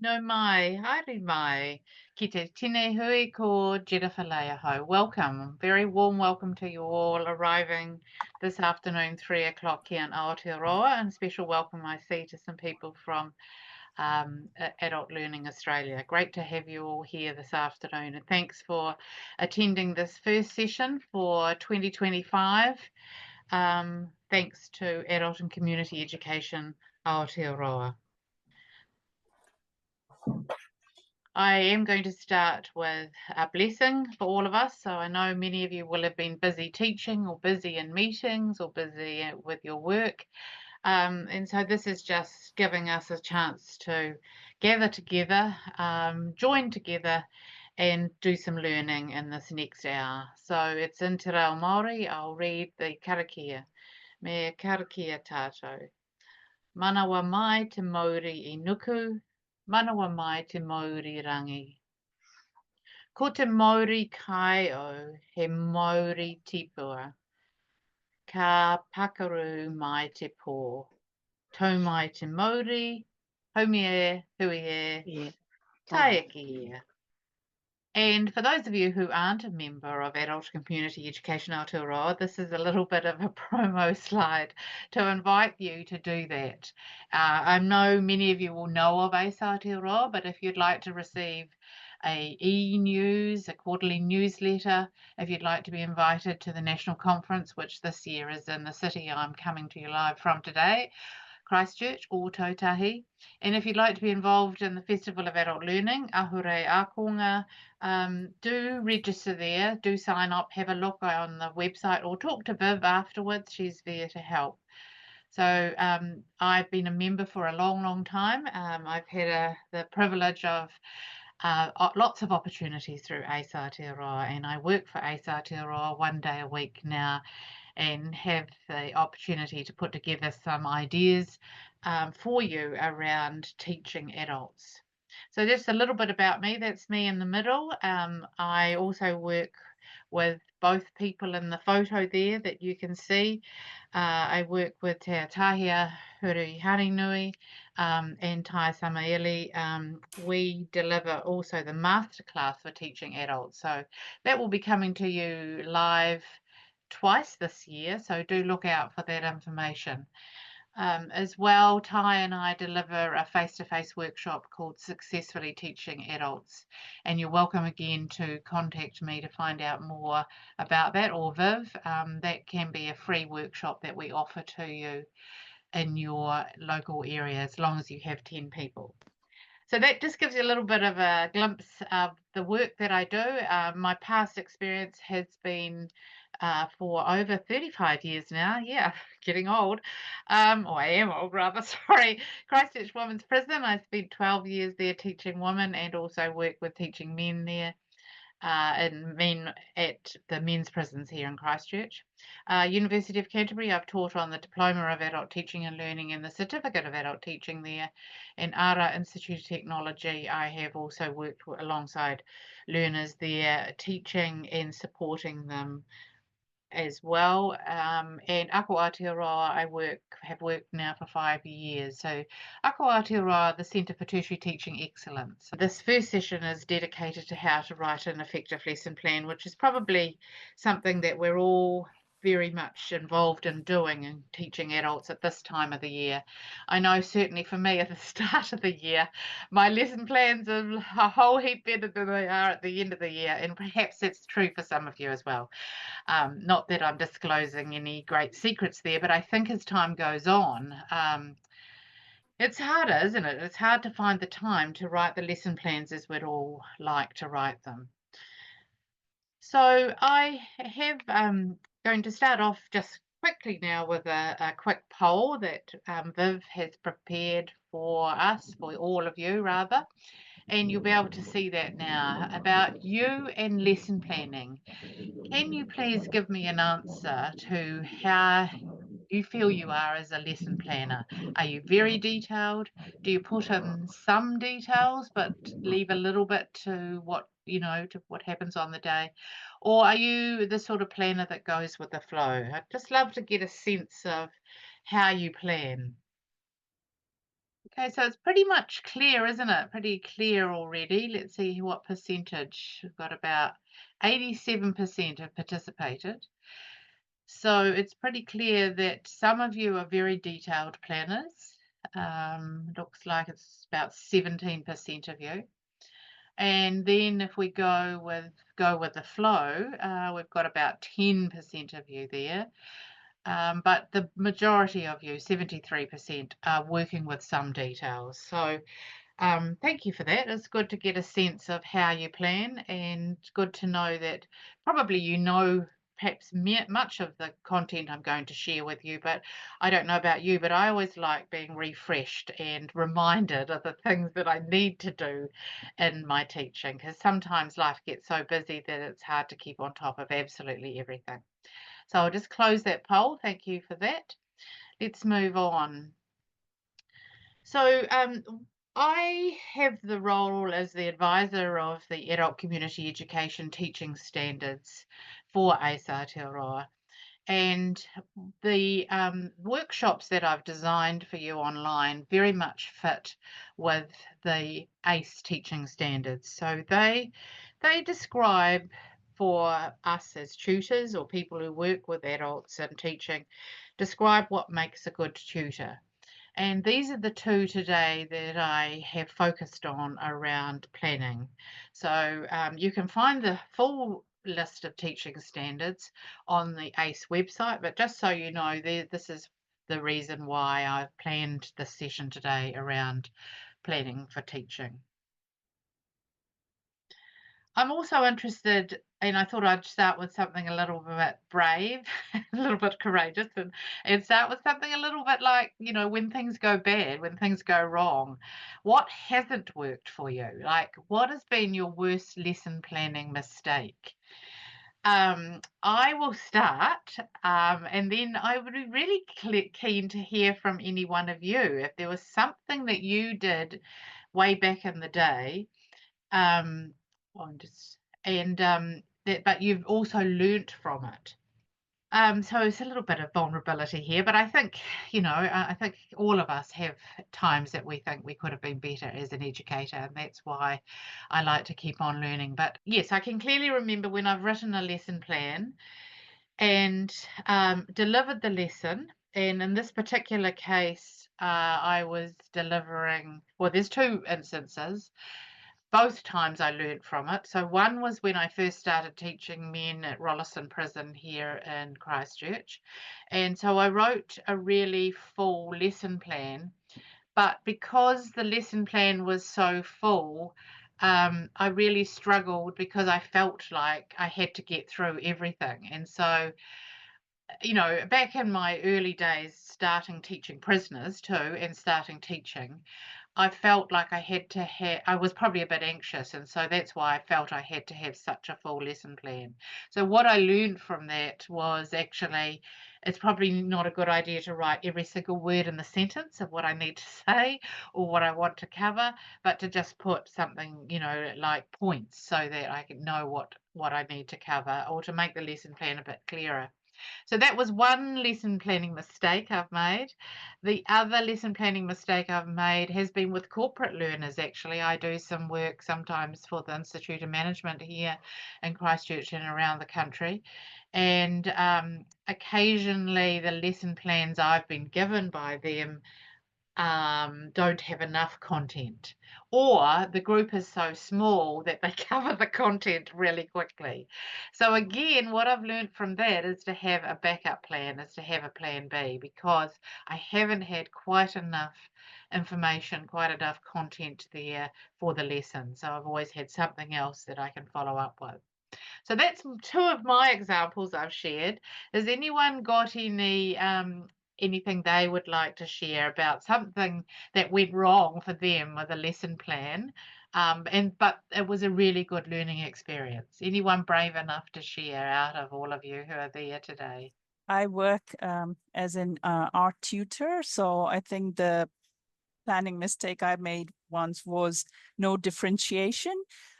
No mai, haere mai. Ki te tine hui ko Jennifer Leaho. Welcome, very warm welcome to you all arriving this afternoon, 3 o'clock here in Aotearoa, and special welcome I see to some people from Adult Learning Australia. Great to have you all here this afternoon, and thanks for attending this first session for 2025. Thanks to Adult and Community Education Aotearoa. I am going to start with a blessing for all of us. So I know many of you will have been busy teaching or busy in meetings or busy with your work. And so this is just giving us a chance to gather together, join together, and do some learning in this next hour. So it's in Te Reo Māori. I'll read the karakia. Me karakia tātou. Manawa mai te Māori I nuku, manawa mai te Māori rangi. Ko te Māori kaio he Māori tipua. Ka pakaru mai te pō. Tau mai te Māori, haumi e, hui e, taiki e. And for those of you who aren't a member of Adult Community Education Aotearoa, this is a little bit of a promo slide to invite you to do that. I know many of you will know of ACE Aotearoa, but if you'd like to receive a e-news, a quarterly newsletter, if you'd like to be invited to the national conference, which this year is in the city I'm coming to you live from today, Christchurch or Tautahi. And if you'd like to be involved in the Festival of Adult Learning, Ahure Akonga, do register there, do sign up, have a look on the website or talk to Viv afterwards. She's there to help. So I've been a member for a long, long time. I've had the privilege of lots of opportunities through ACE Aotearoa, and I work for ACE Aotearoa 1 day a week now and have the opportunity to put together some ideas for you around teaching adults. So that's a little bit about me. That's me in the middle. I also work with both people in the photo there that you can see. I work with Te Atahia Huri Harinui and Tai Samaeli. We deliver also the masterclass for teaching adults. So that will be coming to you live twice this year, so do look out for that information. As well, Ty and I deliver a face-to-face workshop called Successfully Teaching Adults, and you're welcome again to contact me to find out more about that, or Viv. That can be a free workshop that we offer to you in your local area as long as you have 10 people. So that just gives you a little bit of a glimpse of the work that I do. My past experience has been for over 35 years now. Yeah, getting old. Or I am old, rather. Sorry. Christchurch Women's Prison. I spent 12 years there teaching women and also worked with teaching men there. And men at the men's prisons here in Christchurch. University of Canterbury, I've taught on the Diploma of Adult Teaching and Learning and the Certificate of Adult Teaching there. And ARA Institute of Technology, I have also worked alongside learners there, teaching and supporting them as well. And Ako Aotearoa, have worked now for 5 years. So Ako Aotearoa, the Centre for Tertiary Teaching Excellence. This first session is dedicated to how to write an effective lesson plan, which is probably something that we're all very much involved in doing and teaching adults at this time of the year. I know certainly for me at the start of the year, my lesson plans are a whole heap better than they are at the end of the year, and perhaps that's true for some of you as well. Not that I'm disclosing any great secrets there, but I think as time goes on, it's harder, isn't it? It's hard to find the time to write the lesson plans as we'd all like to write them. So I have going to start off just quickly now with a quick poll that Viv has prepared for us, for all of you rather, and you'll be able to see that now about you and lesson planning. Can you please give me an answer to how you feel you are as a lesson planner? Are you very detailed? Do you put in some details but leave a little bit to what happens on the day? Or are you the sort of planner that goes with the flow? I'd just love to get a sense of how you plan. Okay, so it's pretty much clear, isn't it? Pretty clear already. Let's see what percentage. We've got about 87% have participated. So it's pretty clear that some of you are very detailed planners. Looks like it's about 17% of you. And then if we go with the flow, we've got about 10% of you there. But the majority of you, 73%, are working with some details. So thank you for that. It's good to get a sense of how you plan, and good to know that probably perhaps much of the content I'm going to share with you, but I don't know about you, but I always like being refreshed and reminded of the things that I need to do in my teaching, because sometimes life gets so busy that it's hard to keep on top of absolutely everything. So I'll just close that poll. Thank you for that. Let's move on. So I have the role as the advisor of the Adult Community Education Teaching Standards for Aotearoa. And the workshops that I've designed for you online very much fit with the ACE teaching standards. So they describe for us as tutors or people who work with adults in teaching, describe what makes a good tutor. And these are the two today that I have focused on around planning. So you can find the full list of teaching standards on the ACE website, but just so you know, this is the reason why I've planned this session today around planning for teaching. I'm also interested, and I thought I'd start with something a little bit brave, a little bit courageous, and start with something a little bit like, when things go bad, when things go wrong, what hasn't worked for you? Like, what has been your worst lesson planning mistake? I will start, and then I would be really keen to hear from any one of you. If there was something that you did way back in the day, um, I'm just but you've also learnt from it. So it's a little bit of vulnerability here, but I think, I think all of us have times that we think we could have been better as an educator, and that's why I like to keep on learning. But yes, I can clearly remember when I've written a lesson plan and delivered the lesson. And in this particular case, I was delivering, well, there's two instances. Both times I learned from it. So one was when I first started teaching men at Rolleston Prison here in Christchurch. And so I wrote a really full lesson plan. But because the lesson plan was so full, I really struggled because I felt like I had to get through everything. And so, back in my early days, starting teaching prisoners too, and starting teaching, I felt like I was probably a bit anxious, and so that's why I felt I had to have such a full lesson plan. So what I learned from that was actually it's probably not a good idea to write every single word in the sentence of what I need to say or what I want to cover, but to just put something, like points so that I can know what I need to cover, or to make the lesson plan a bit clearer. So that was one lesson planning mistake I've made. The other lesson planning mistake I've made has been with corporate learners, actually. I do some work sometimes for the Institute of Management here in Christchurch and around the country. And occasionally the lesson plans I've been given by them don't have enough content, or the group is so small that they cover the content really quickly. So again, what I've learned from that is to have a backup plan, is to have a plan B, because I haven't had quite enough information, quite enough content there for the lesson. So I've always had something else that I can follow up with. So that's two of my examples I've shared. Has anyone got anything they would like to share about something that went wrong for them with a lesson plan? But it was a really good learning experience. Anyone brave enough to share out of all of you who are there today? I work as an art tutor, so I think the planning mistake I made once was no differentiation.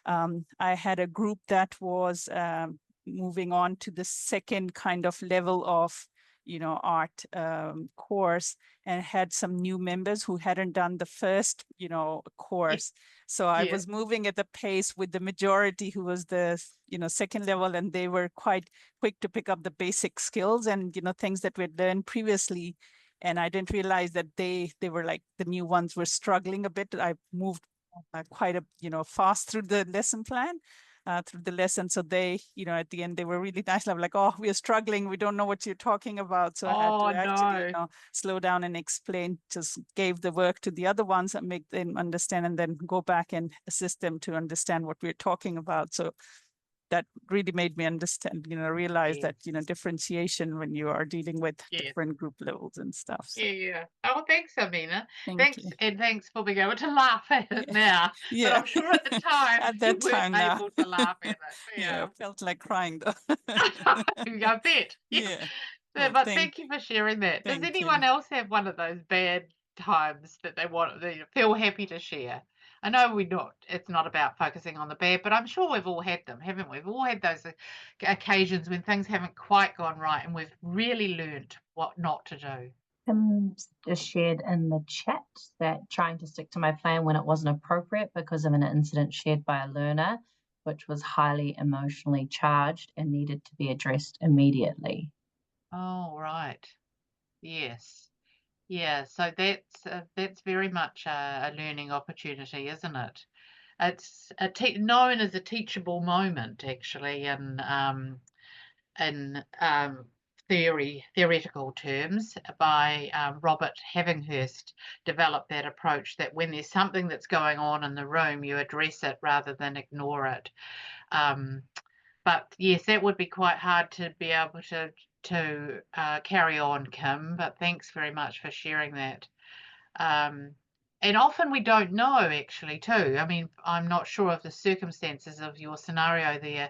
I had a group that was moving on to the second kind of level of, art course, and had some new members who hadn't done the first, Yes. course. So I Yes. was moving at the pace with the majority who was the, second level, and they were quite quick to pick up the basic skills and, things that we'd learned previously. And I didn't realize that they were like the new ones were struggling a bit. I moved quite fast through the lesson plan, through the lesson. So they, at the end, they were really nice. I'm like, oh, we are struggling. We don't know what you're talking about. So I had Oh to actually, no. slow down and explain, just gave the work to the other ones and make them understand, and then go back and assist them to understand what we're talking about. So that really made me understand, realize Yes. that, differentiation when you are dealing with Yes. different group levels and stuff. So Yeah, yeah. Oh, thanks, Amina. thank Thanks, you. and thanks for being able to laugh at it Yeah. now. But Yeah. I'm sure at the time At you that weren't time now. able to laugh at it. Yeah, Yeah. I felt like crying though. I bet. Yeah. Yeah. Yeah, Well, but thank you for sharing that. Does thank you. anyone else have one of those bad times that they feel happy to share? I know it's not about focusing on the bad, but I'm sure we've all had them, haven't we? We've all had those occasions when things haven't quite gone right and we've really learnt what not to do. Just shared in the chat that trying to stick to my plan when it wasn't appropriate because of an incident shared by a learner, which was highly emotionally charged and needed to be addressed immediately. Oh, right. Yes. Yeah, so that's very much a learning opportunity, isn't it? It's known as a teachable moment, actually, in theoretical terms, by Robert Havinghurst developed that approach that when there's something that's going on in the room, you address it rather than ignore it. Um, but yes, that would be quite hard to be able to carry on, Kim. But thanks very much for sharing that. Um, and often we don't know actually too. I mean, I'm not sure of the circumstances of your scenario there,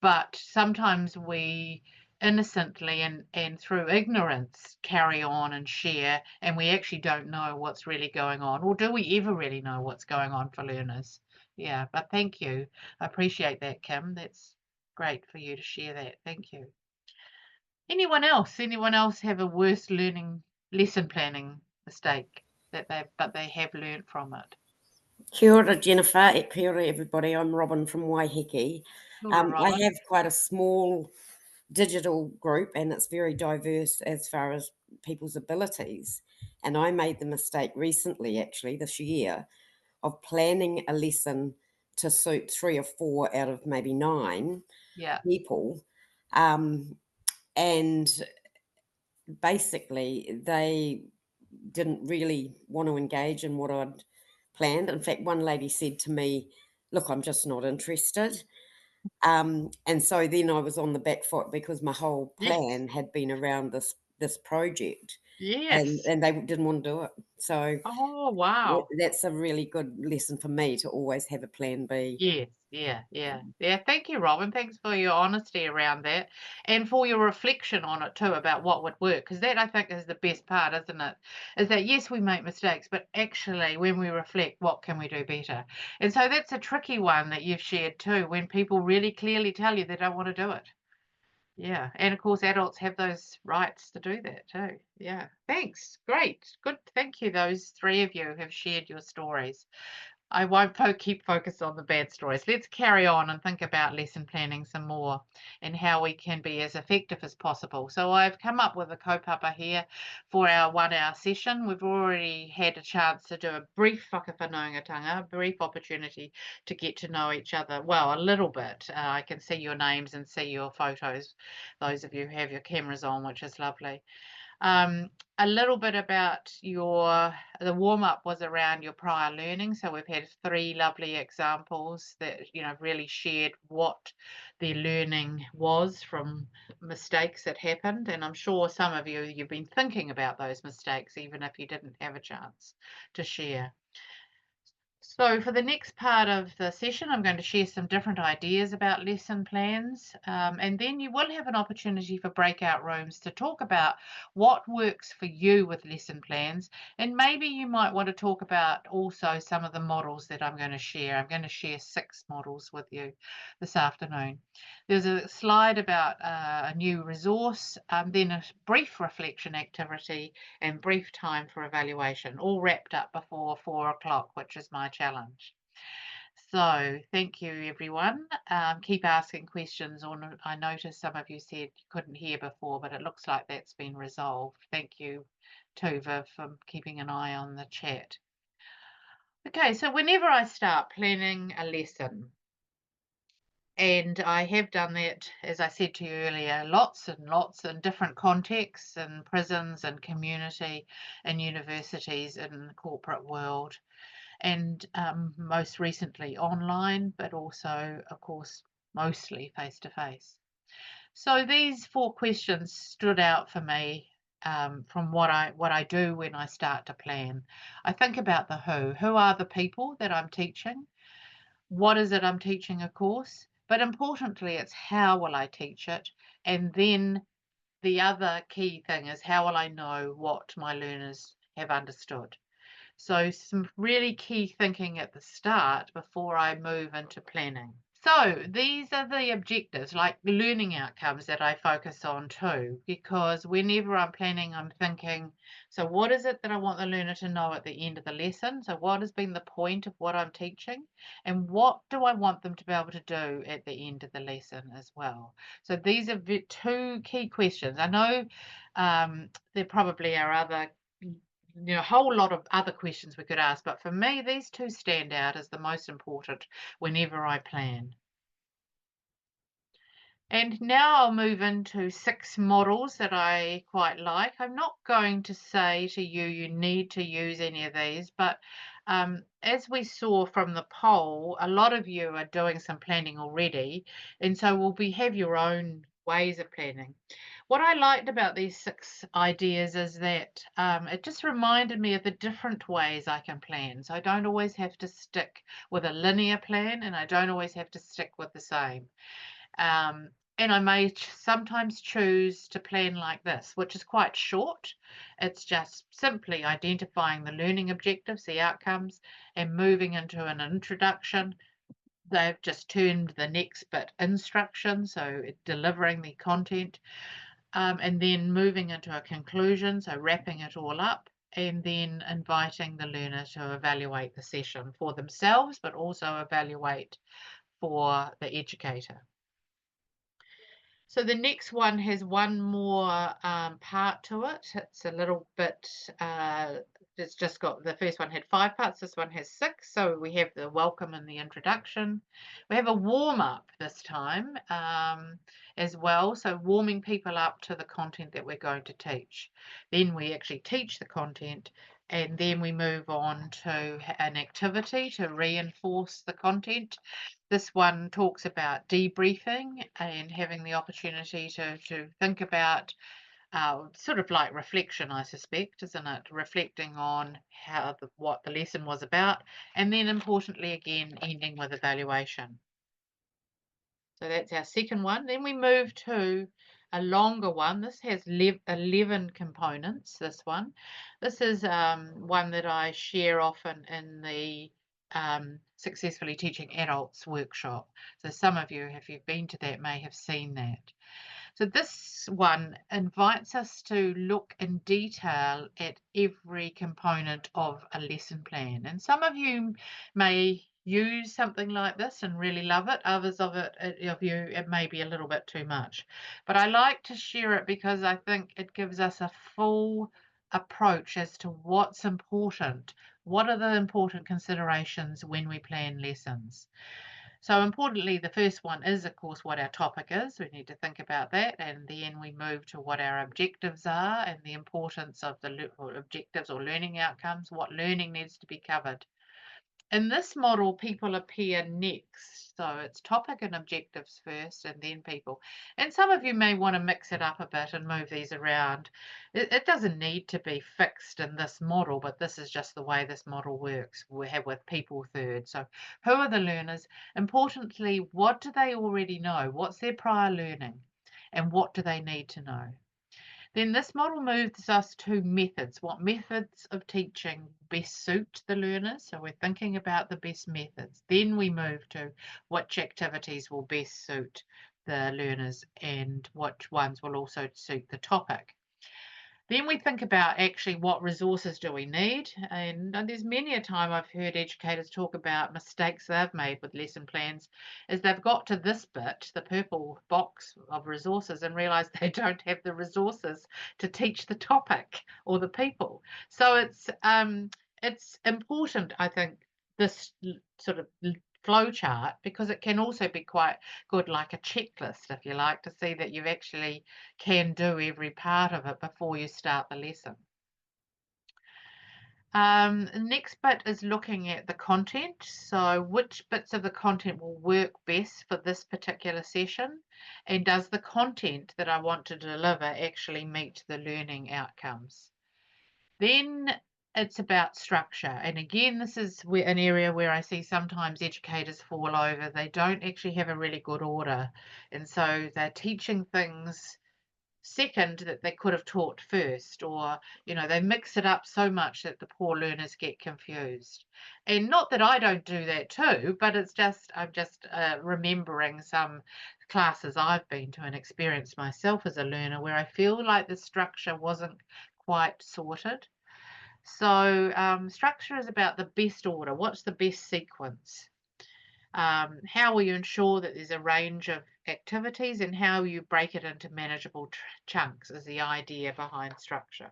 but sometimes we innocently and through ignorance carry on and share, and we actually don't know what's really going on. Or do we ever really know what's going on for learners? Yeah, but thank you. I appreciate that, Kim. That's great for you to share that. Thank you. Anyone else? Anyone else have a worse learning lesson planning mistake that they have learned from it? Kia ora, Jennifer. Kia ora, everybody. I'm Robin from Waiheke. Sure, I Robin. have quite a small digital group and it's very diverse as far as people's abilities. And I made the mistake recently, actually, this year, of planning a lesson to suit 3 or 4 out of maybe 9 Yeah. people. And basically, they didn't really want to engage in what I'd planned. In fact, one lady said to me, "Look, I'm just not interested." And so then I was on the back foot because my whole Yes. plan had been around this project, and Yes. and they didn't want to do it. So Oh, wow. that's a really good lesson for me to always have a plan B. Yes, yeah, yeah. Yeah, thank you, Robin. Thanks for your honesty around that and for your reflection on it too about what would work. Because that I think is the best part, isn't it? Is that yes, we make mistakes, but actually when we reflect, what can we do better? And so that's a tricky one that you've shared too, when people really clearly tell you they don't want to do it. Yeah. And of course adults have those rights to do that too. Yeah. Thanks. Great. Good. Thank you. Those three of you have shared your stories. I won't keep focused on the bad stories. Let's carry on and think about lesson planning some more and how we can be as effective as possible. So I've come up with a kaupapa here for our 1 hour session. We've already had a chance to do a brief whakawhanaungatanga, a brief opportunity to get to know each other. Well, a little bit. I can see your names and see your photos, those of you who have your cameras on, which is lovely. Um, a little bit about the warm up was around your prior learning. So we've had 3 lovely examples that, really shared what their learning was from mistakes that happened. And I'm sure some of you've been thinking about those mistakes, even if you didn't have a chance to share. So for the next part of the session, I'm going to share some different ideas about lesson plans, and then you will have an opportunity for breakout rooms to talk about what works for you with lesson plans, and maybe you might want to talk about also some of the models that I'm going to share. I'm going to share 6 models with you this afternoon. There's a slide about a new resource, then a brief reflection activity, and brief time for evaluation, all wrapped up before 4 o'clock, which is my challenge. So thank you, everyone. Keep asking questions. I noticed some of you said you couldn't hear before, but it looks like that's been resolved. Thank you, Tuva, for keeping an eye on the chat. Okay, so whenever I start planning a lesson, and I have done that, as I said to you earlier, lots and lots in different contexts, in prisons and community and universities in the corporate world, and most recently online, but also, of course, mostly face-to-face. So these 4 questions stood out for me from what I do when I start to plan. I think about the who. Who are the people that I'm teaching? What is it I'm teaching a course? But importantly, it's how will I teach it? And then the other key thing is how will I know what my learners have understood? So some really key thinking at the start before I move into planning. So these are the objectives, like learning outcomes, that I focus on too, because whenever I'm planning, I'm thinking, so what is it that I want the learner to know at the end of the lesson? So what has been the point of what I'm teaching? And what do I want them to be able to do at the end of the lesson as well? So these are 2 key questions. I know there probably are other, a whole lot of other questions we could ask, but for me, these 2 stand out as the most important whenever I plan. And now I'll move into 6 models that I quite like. I'm not going to say to you, you need to use any of these, but as we saw from the poll, a lot of you are doing some planning already, and so will have your own ways of planning. What I liked about these 6 ideas is that it just reminded me of the different ways I can plan. So I don't always have to stick with a linear plan, and I don't always have to stick with the same. And I may sometimes choose to plan like this, which is quite short. It's just simply identifying the learning objectives, the outcomes, and moving into an introduction. They've just turned the next bit instruction, so delivering the content, and then moving into a conclusion, so wrapping it all up, and then inviting the learner to evaluate the session for themselves, but also evaluate for the educator. So the next one has one more part to it. It's a little bit, it's just got, the first one had 5 parts, this one has 6. So we have the welcome and the introduction. We have a warm up this time as well. So warming people up to the content that we're going to teach. Then we actually teach the content, and then we move on to an activity to reinforce the content. This one talks about debriefing and having the opportunity to think about sort of like reflection, I suspect, isn't it? Reflecting on how what the lesson was about, and then importantly again ending with evaluation. So that's our second one. Then we move to a longer one. This has 11 components, this one. This is one that I share often in the Successfully Teaching Adults workshop. So some of you, if you've been to that, may have seen that. So this one invites us to look in detail at every component of a lesson plan. And some of you may use something like this and really love it. Others of you, it may be a little bit too much. But I like to share it because I think it gives us a full approach as to what's important. What are the important considerations when we plan lessons? So importantly, the first one is, of course, what our topic is. We need to think about that, and then we move to what our objectives are and the importance of the objectives or learning outcomes, what learning needs to be covered. In this model, people appear next. So it's topic and objectives first and then people. And some of you may want to mix it up a bit and move these around. It doesn't need to be fixed in this model, but this is just the way this model works. We have with people third. So who are the learners? Importantly, what do they already know? What's their prior learning? And what do they need to know? Then this model moves us to methods. What methods of teaching best suit the learners? So we're thinking about the best methods. Then we move to which activities will best suit the learners and which ones will also suit the topic. Then we think about actually what resources do we need, and there's many a time I've heard educators talk about mistakes they've made with lesson plans is they've got to this bit, the purple box of resources, and realised they don't have the resources to teach the topic or the people. So it's important, I think, this sort of flow chart, because it can also be quite good, like a checklist, if you like, to see that you actually can do every part of it before you start the lesson. The next bit is looking at the content. So which bits of the content will work best for this particular session? And does the content that I want to deliver actually meet the learning outcomes? Then it's about structure. And again, this is an area where I see sometimes educators fall over. They don't actually have a really good order. And so they're teaching things second that they could have taught first, or they mix it up so much that the poor learners get confused. And not that I don't do that too, but I'm just remembering some classes I've been to and experienced myself as a learner where I feel like the structure wasn't quite sorted. So structure is about the best order. What's the best sequence? How will you ensure that there's a range of activities, and how you break it into manageable chunks is the idea behind structure.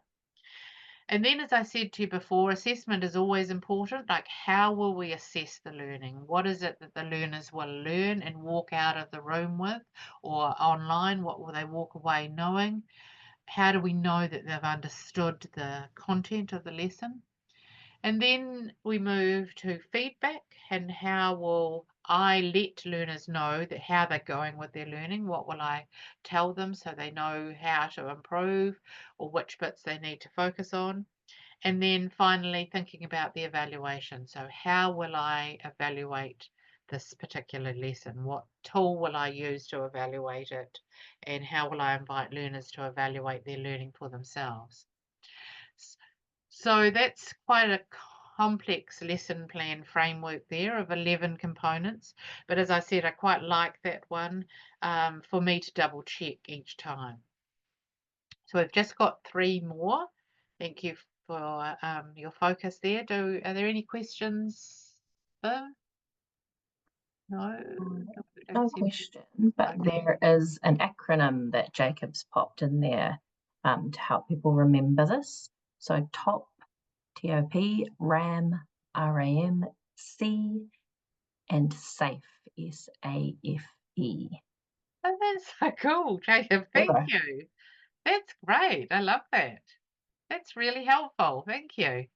And then, as I said to you before, assessment is always important. Like, how will we assess the learning? What is it that the learners will learn and walk out of the room with, or online? What will they walk away knowing? How do we know that they've understood the content of the lesson? And then we move to feedback, and how will I let learners know that how they're going with their learning? What will I tell them so they know how to improve or which bits they need to focus on? And then finally, thinking about the evaluation. So how will I evaluate this particular lesson? What tool will I use to evaluate it? And how will I invite learners to evaluate their learning for themselves? So that's quite a complex lesson plan framework there of 11 components. But as I said, I quite like that one for me to double check each time. So we've just got 3 more. Thank you for your focus there. Are there any questions? No? No question, but there is an acronym that Jacob's popped in there to help people remember this. So TOP, T-O-P, RAM, R-A-M, C, and SAFE, S-A-F-E. Oh, that's so cool, Jacob. Thank you. That's great. I love that. That's really helpful. Thank you.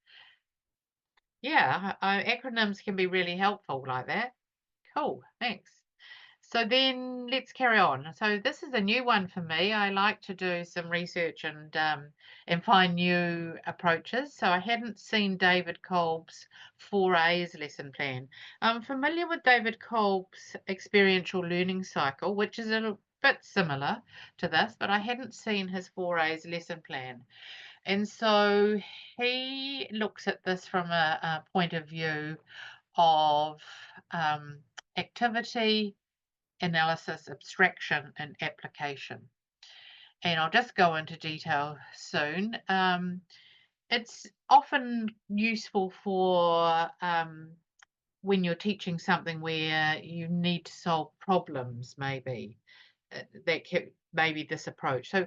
Yeah, acronyms can be really helpful like that. Cool, thanks. So then let's carry on. So this is a new one for me. I like to do some research and find new approaches. So I hadn't seen David Kolb's 4A's lesson plan. I'm familiar with David Kolb's experiential learning cycle, which is a bit similar to this, but I hadn't seen his 4A's lesson plan. And so he looks at this from a point of view of activity, analysis, abstraction, and application. And I'll just go into detail soon. It's often useful for when you're teaching something where you need to solve problems, maybe. Maybe this approach. So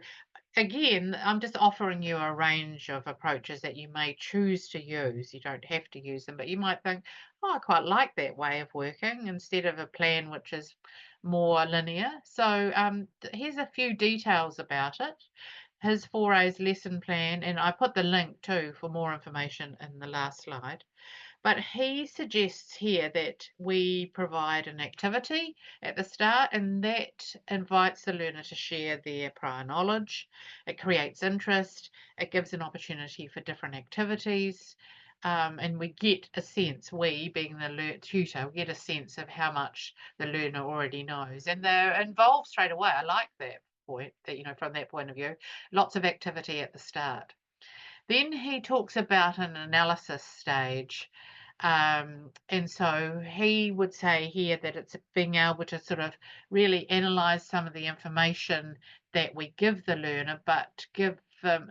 again, I'm just offering you a range of approaches that you may choose to use. You don't have to use them, but you might think, oh, I quite like that way of working instead of a plan which is more linear. So here's a few details about it. His 4A's lesson plan, and I put the link too for more information in the last slide. But he suggests here that we provide an activity at the start, and that invites the learner to share their prior knowledge. It creates interest. It gives an opportunity for different activities. And we get a sense, we being the tutor, get a sense of how much the learner already knows. And they're involved straight away. I like that point, that, you know, from that point of view, lots of activity at the start. Then he talks about an analysis stage. And so he would say here that it's being able to sort of really analyze some of the information that we give the learner, but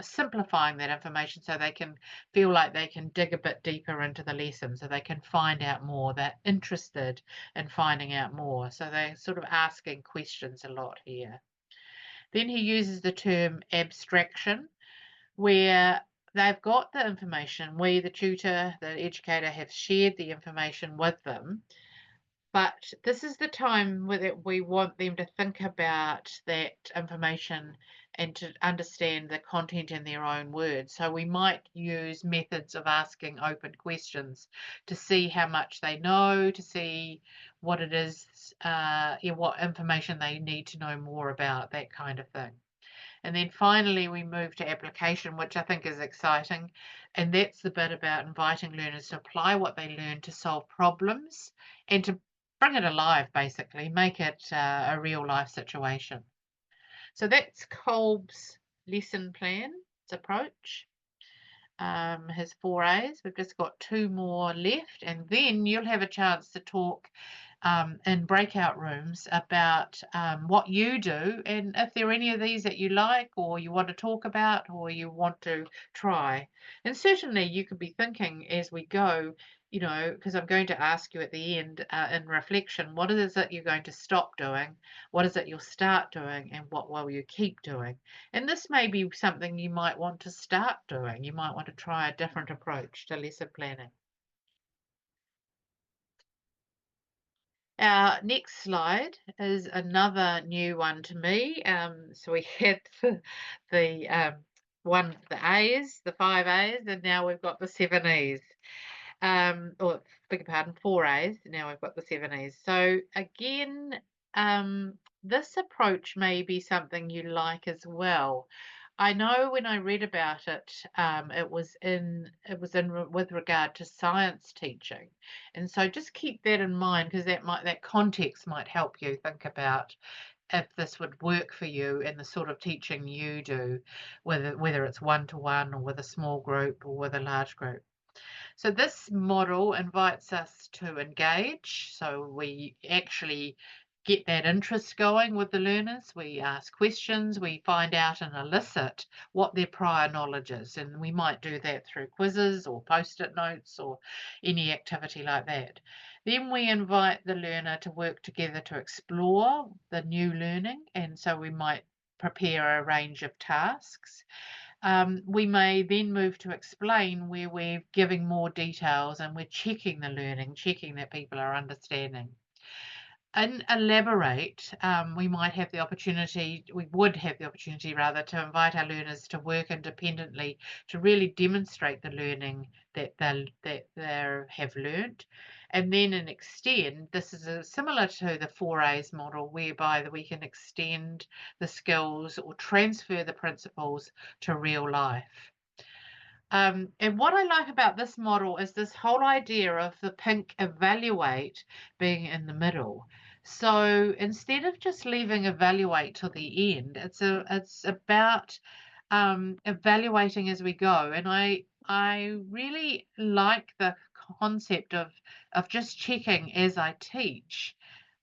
simplifying that information so they can feel like they can dig a bit deeper into the lesson, so they can find out more. They're interested in finding out more. So they're sort of asking questions a lot here. Then he uses the term abstraction, where they've got the information. We, the tutor, the educator, have shared the information with them. But this is the time where we want them to think about that information and to understand the content in their own words. So we might use methods of asking open questions to see how much they know, to see what it is, what information they need to know more about, that kind of thing. And then finally, we move to application, which I think is exciting. And that's the bit about inviting learners to apply what they learn to solve problems and to bring it alive, basically, make it a real life situation. So that's Kolb's lesson plan, its approach. His 4As. We've just got 2 more left, and then you'll have a chance to talk in breakout rooms about what you do, and if there are any of these that you like or you want to talk about or you want to try. And certainly you could be thinking as we go, you know, because I'm going to ask you at the end in reflection, what is it you're going to stop doing? What is it you'll start doing? And what will you keep doing? And this may be something you might want to start doing. You might want to try a different approach to lesson planning. Our next slide is another new one to me. So we had the A's, the 5 A's, and now we've got the 7 E's. Or beg your pardon, 4 A's. Now we've got the 7 E's. So again, this approach may be something you like as well. I know when I read about it, it was with regard to science teaching, and so just keep that in mind, because that context might help you think about if this would work for you and the sort of teaching you do, whether it's one-to-one or with a small group or with a large group. So this model invites us to engage. So we actually get that interest going with the learners. We ask questions, we find out and elicit what their prior knowledge is. And we might do that through quizzes or post-it notes or any activity like that. Then we invite the learner to work together to explore the new learning. And so we might prepare a range of tasks. We may then move to explain, where we're giving more details and we're checking the learning, checking that people are understanding. And elaborate, we would have the opportunity rather, to invite our learners to work independently to really demonstrate the learning that they have learnt. And then in extend, this is similar to the 4A's model, whereby we can extend the skills or transfer the principles to real life. And what I like about this model is this whole idea of the pink evaluate being in the middle. So instead of just leaving evaluate till the end, it's about evaluating as we go. And I really like the concept of just checking as I teach.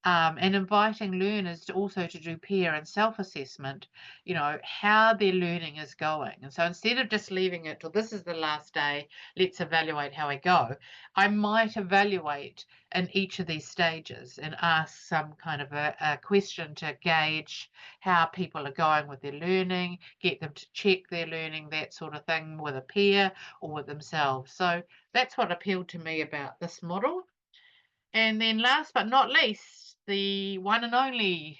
And inviting learners to also to do peer and self-assessment, you know, how their learning is going. And so instead of just leaving it till this is the last day, let's evaluate how I go, I might evaluate in each of these stages and ask some kind of a question to gauge how people are going with their learning, get them to check their learning, that sort of thing, with a peer or with themselves. So that's what appealed to me about this model. And then last but not least, the one and only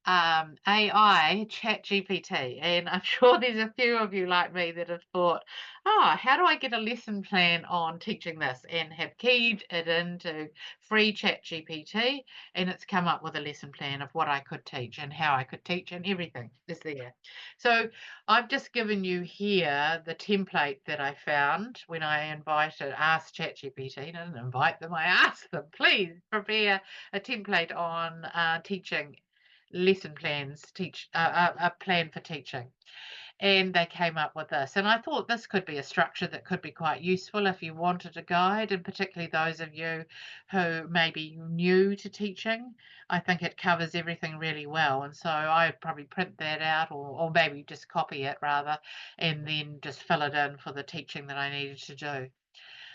AI, ChatGPT, and I'm sure there's a few of you like me that have thought, oh, how do I get a lesson plan on teaching this, and have keyed it into free ChatGPT, and it's come up with a lesson plan of what I could teach and how I could teach, and everything is there. So I've just given you here the template that I found when I asked ChatGPT. I didn't invite them, I asked them, please prepare a template on teaching lesson plans, a plan for teaching, and they came up with this. And I thought this could be a structure that could be quite useful if you wanted a guide, and particularly those of you who may be new to teaching. I think it covers everything really well, and so I'd probably print that out, or maybe just copy it rather, and then just fill it in for the teaching that I needed to do.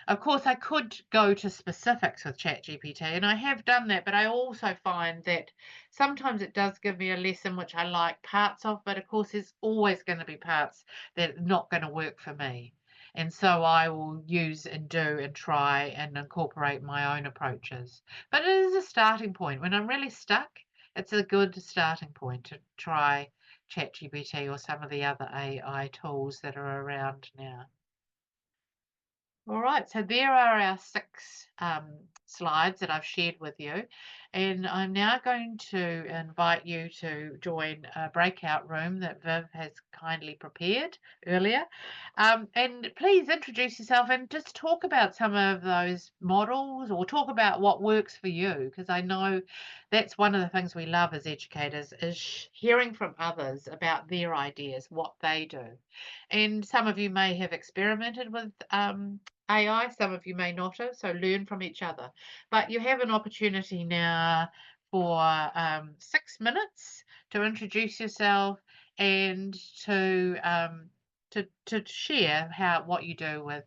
Of course, I could go to specifics with ChatGPT, and I have done that, but I also find that sometimes it does give me a lesson which I like parts of, but of course, there's always going to be parts that are not going to work for me. And so I will use and do and try and incorporate my own approaches. But it is a starting point. When I'm really stuck, it's a good starting point to try ChatGPT or some of the other AI tools that are around now. All right, so there are our 6 slides that I've shared with you, and I'm now going to invite you to join a breakout room that Viv has kindly prepared earlier. And please introduce yourself and just talk about some of those models, or talk about what works for you, because I know that's one of the things we love as educators, is hearing from others about their ideas, what they do. And some of you may have experimented with AI, some of you may not have, so learn from each other. But you have an opportunity now for 6 minutes to introduce yourself and to share what you do with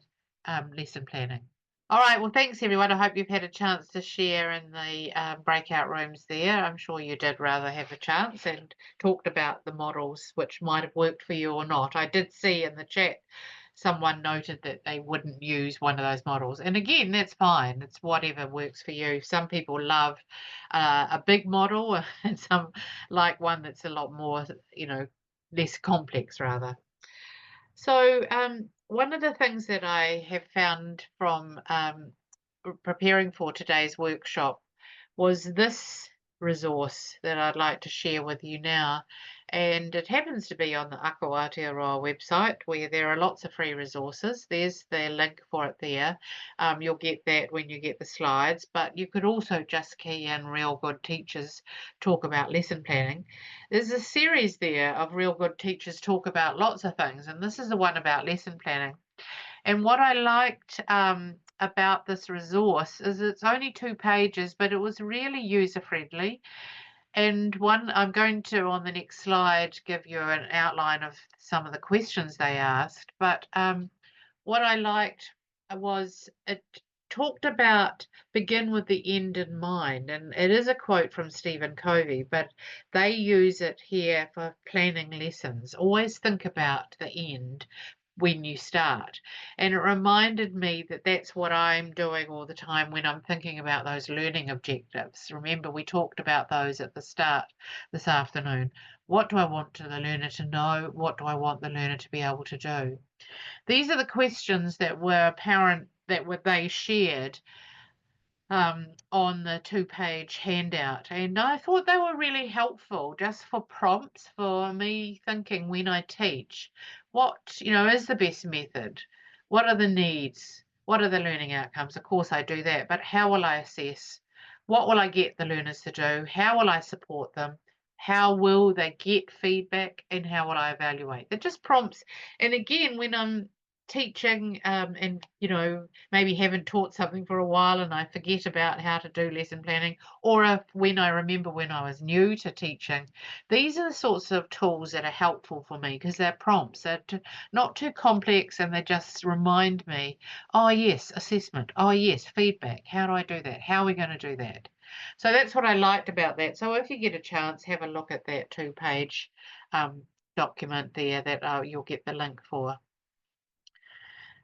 lesson planning. All right, well, thanks everyone. I hope you've had a chance to share in the breakout rooms there. I'm sure you did rather have a chance, and talked about the models which might have worked for you or not. I did see in the chat someone noted that they wouldn't use one of those models. And again, that's fine. It's whatever works for you. Some people love a big model and some like one that's a lot more, less complex rather. So one of the things that I have found from preparing for today's workshop was this resource that I'd like to share with you now. And it happens to be on the Ako Aotearoa website, where there are lots of free resources. There's the link for it there. You'll get that when you get the slides, but you could also just key in Real Good Teachers Talk About Lesson Planning. There's a series there of Real Good Teachers talk about lots of things, and this is the one about lesson planning. And what I liked about this resource is it's only 2 pages, but it was really user-friendly. And I'm going to, on the next slide, give you an outline of some of the questions they asked. But what I liked was it talked about begin with the end in mind. And it is a quote from Stephen Covey, but they use it here for planning lessons. Always think about the end when you start. And it reminded me that that's what I'm doing all the time when I'm thinking about those learning objectives. Remember, we talked about those at the start this afternoon. What do I want the learner to know? What do I want the learner to be able to do? These are the questions that were apparent that they shared on the 2-page handout, and I thought they were really helpful just for prompts for me thinking when I teach, what is the best method, what are the needs, what are the learning outcomes. Of course I do that, but how will I assess, what will I get the learners to do, how will I support them, how will they get feedback, and how will I evaluate. They're just prompts. And again, when I'm teaching and maybe haven't taught something for a while and I forget about how to do lesson planning, or when I remember when I was new to teaching, these are the sorts of tools that are helpful for me because they're prompts. They're not too complex, and they just remind me, oh yes, assessment, oh yes, feedback, how do I do that, how are we going to do that. So that's what I liked about that. So if you get a chance, have a look at that 2-page document there that you'll get the link for.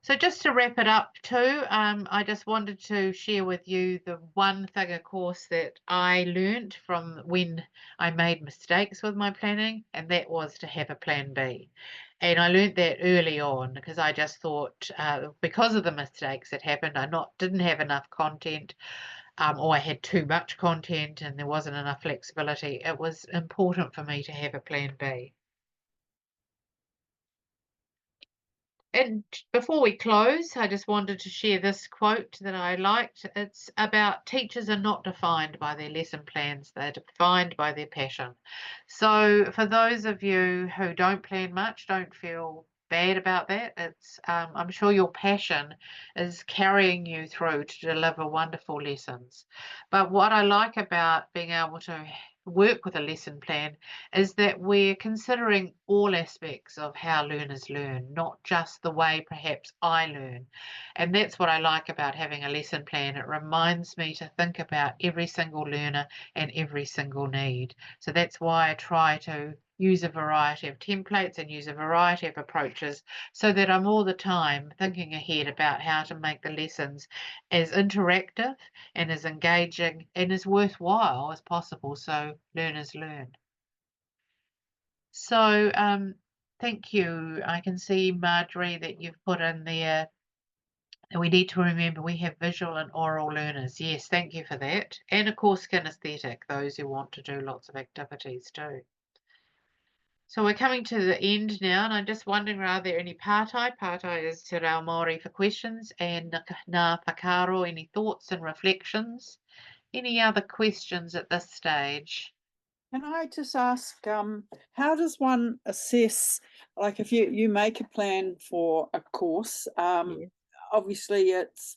So just to wrap it up too, I just wanted to share with you the one thing, of course, that I learned from when I made mistakes with my planning, and that was to have a plan B. And I learned that early on because I just thought, because of the mistakes that happened, I didn't have enough content, or I had too much content and there wasn't enough flexibility. It was important for me to have a plan B. And before we close, I just wanted to share this quote that I liked. It's about teachers are not defined by their lesson plans, they're defined by their passion. So, for those of you who don't plan much, don't feel bad about that. I'm sure your passion is carrying you through to deliver wonderful lessons. But what I like about being able to work with a lesson plan is that we're considering all aspects of how learners learn, not just the way perhaps I learn. And that's what I like about having a lesson plan. It reminds me to think about every single learner and every single need. So that's why I try to use a variety of templates and use a variety of approaches so that I'm all the time thinking ahead about how to make the lessons as interactive and as engaging and as worthwhile as possible so learners learn. So, thank you. I can see, Marjorie, that you've put in there. And we need to remember we have visual and oral learners. Yes, thank you for that. And of course, kinesthetic, those who want to do lots of activities too. So we're coming to the end now, and I'm just wondering, are there any pātai? Pātai is Te Reo Māori for questions, and Ngā Whakaaro, any thoughts and reflections? Any other questions at this stage? Can I just ask, how does one assess, like if you make a plan for a course, Yes. obviously it's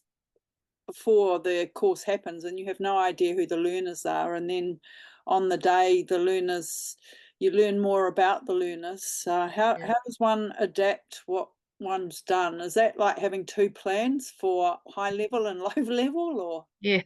before the course happens and you have no idea who the learners are, and then on the day the learners, you learn more about the learners. How does one adapt what one's done? Is that like having two plans for high level and low level, or? Yeah,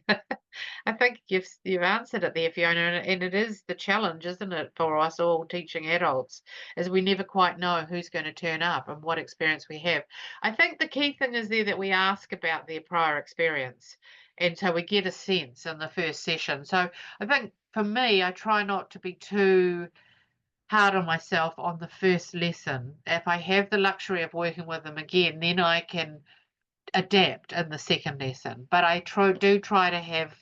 I think you've answered it there, Fiona, and it is the challenge, isn't it, for us all teaching adults, is we never quite know who's going to turn up and what experience we have. I think the key thing is there that we ask about their prior experience, and so we get a sense in the first session. So I think for me, I try not to be too hard on myself on the first lesson. If I have the luxury of working with them again, then I can adapt in the second lesson. But I do try to have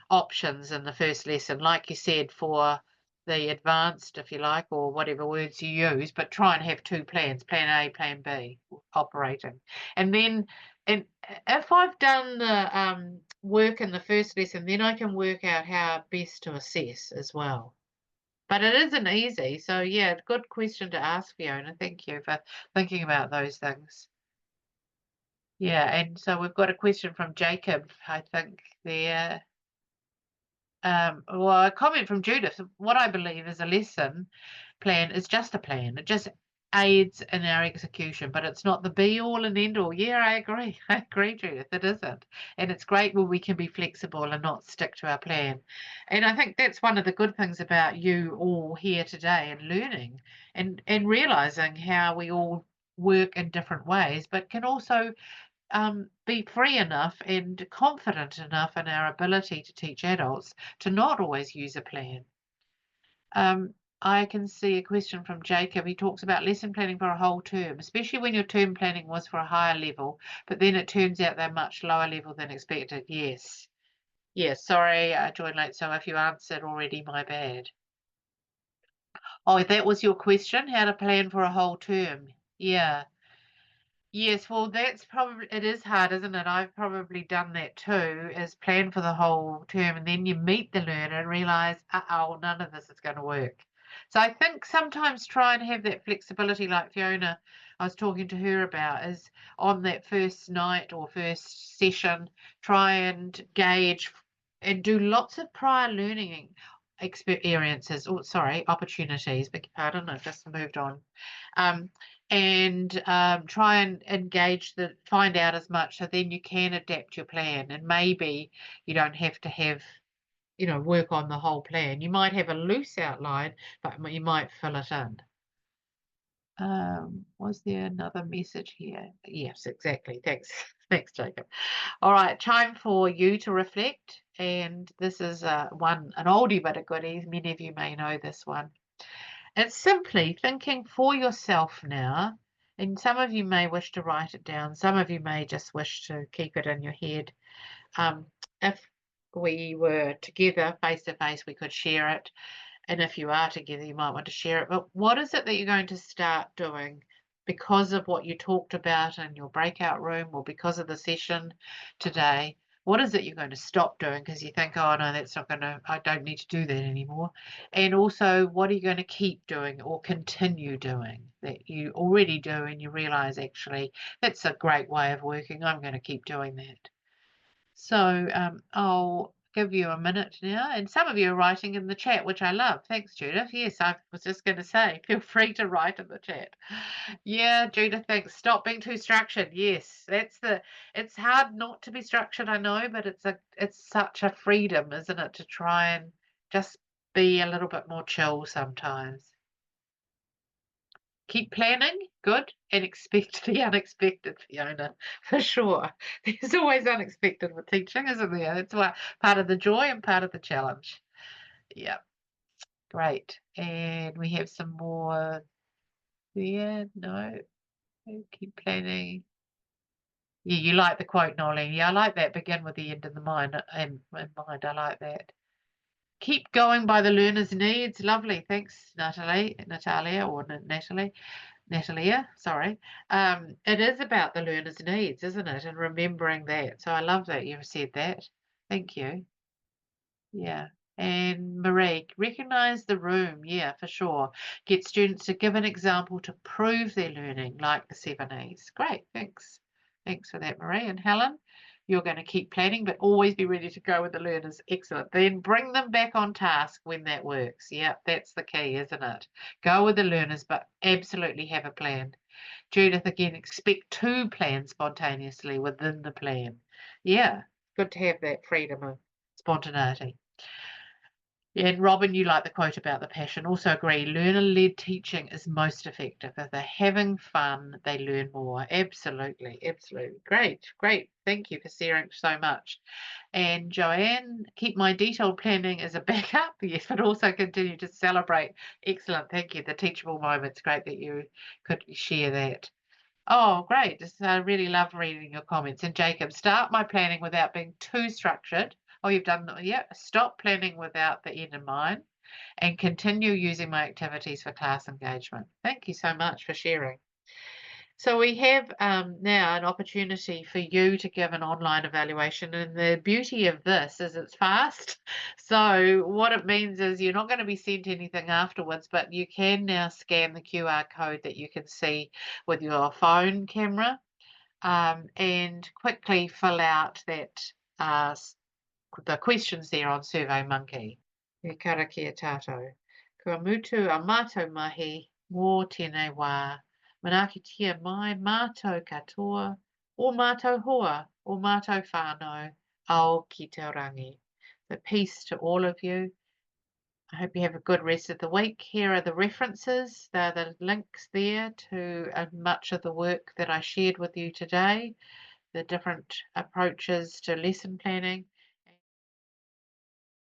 options in the first lesson, like you said, for the advanced, if you like, or whatever words you use, but try and have two plans, plan A, plan B, operating. And then, and if I've done the work in the first lesson, then I can work out how best to assess as well. But it isn't easy. So yeah, good question to ask, Fiona. Thank you for thinking about those things. Yeah, and so we've got a question from Jacob, I think there. Well, a comment from Judith. What I believe is a lesson plan is just a plan. It just aids in our execution, but it's not the be all and end all. Yeah, I agree. I agree, Judith. It isn't. And it's great when we can be flexible and not stick to our plan. And I think that's one of the good things about you all here today and learning and realizing how we all work in different ways, but can also be free enough and confident enough in our ability to teach adults to not always use a plan. I can see a question from Jacob. He talks about lesson planning for a whole term, especially when your term planning was for a higher level, but then it turns out they're much lower level than expected. Yes. Yes, sorry, I joined late, so if you answered already, my bad. Oh, that was your question, how to plan for a whole term. Yeah. Yes, well, that's probably, it is hard, isn't it? I've probably done that too, is plan for the whole term, and then you meet the learner and realize, uh-oh, none of this is going to work. So I think sometimes try and have that flexibility, like Fiona, I was talking to her about, is on that first night or first session, try and gauge and do lots of prior learning experiences, or sorry, opportunities, beg your pardon, I've just moved on. And try and find out as much so then you can adapt your plan, and maybe you don't have to have work on the whole plan. You might have a loose outline, but you might fill it in. Was there another message here? Yes, exactly. Thanks. Thanks, Jacob. All right, time for you to reflect. And this is an oldie but a goodie. Many of you may know this one. It's simply thinking for yourself now. And some of you may wish to write it down. Some of you may just wish to keep it in your head. If we were together face to face, we could share it. And if you are together, you might want to share it. But what is it that you're going to start doing because of what you talked about in your breakout room or because of the session today? What is it you're going to stop doing because you think, oh, no, that's not going to, I don't need to do that anymore? And also, what are you going to keep doing or continue doing that you already do and you realize actually that's a great way of working? I'm going to keep doing that. So I'll give you a minute now. And some of you are writing in the chat, which I love. Thanks, Judith. Yes, I was just going to say, feel free to write in the chat. Yeah, Judith, thanks. Stop being too structured. Yes, it's hard not to be structured, I know, but it's such a freedom, isn't it, to try and just be a little bit more chill sometimes. Keep planning, good, and expect the unexpected, Fiona, for sure. There's always unexpected with teaching, isn't there? That's why part of the joy and part of the challenge. Yeah, great. And we have some more there. No, keep planning. Yeah, you like the quote, Nolene. Yeah, I like that. Begin with the end in the mind. In mind, I like that. Keep going by the learner's needs. Lovely. Thanks, Natalia, sorry. It is about the learner's needs, isn't it? And remembering that. So I love that you've said that. Thank you. Yeah. And Marie, recognize the room. Yeah, for sure. Get students to give an example to prove their learning, like the 7 E's. Great. Thanks. Thanks for that, Marie. And Helen, you're going to keep planning, but always be ready to go with the learners. Excellent. Then bring them back on task when that works. Yeah, that's the key, isn't it? Go with the learners, but absolutely have a plan. Judith, again, expect to plan spontaneously within the plan. Yeah, good to have that freedom of spontaneity. And Robin, you like the quote about the passion. Also agree, learner-led teaching is most effective. If they're having fun, they learn more. Absolutely, absolutely. Great, great. Thank you for sharing so much. And Joanne, keep my detailed planning as a backup, yes, but also continue to celebrate. Excellent, thank you. The teachable moments, great that you could share that. Oh, great. I really love reading your comments. And Jacob, start my planning without being too structured. Oh, you've done, yeah, stop planning without the end in mind and continue using my activities for class engagement. Thank you so much for sharing. So we have now an opportunity for you to give an online evaluation, and the beauty of this is it's fast. So what it means is you're not going to be sent anything afterwards, but you can now scan the QR code that you can see with your phone camera and quickly fill out that the questions there on SurveyMonkey. E kara kia tātou. Kua mutu a mātou mahi mō tēnei wā. Manakitia mai mātou katoa, o mātou hoa, o mātou whānau, ao ki te rangi. So peace to all of you. I hope you have a good rest of the week. Here are the references. They're the links there to much of the work that I shared with you today, the different approaches to lesson planning.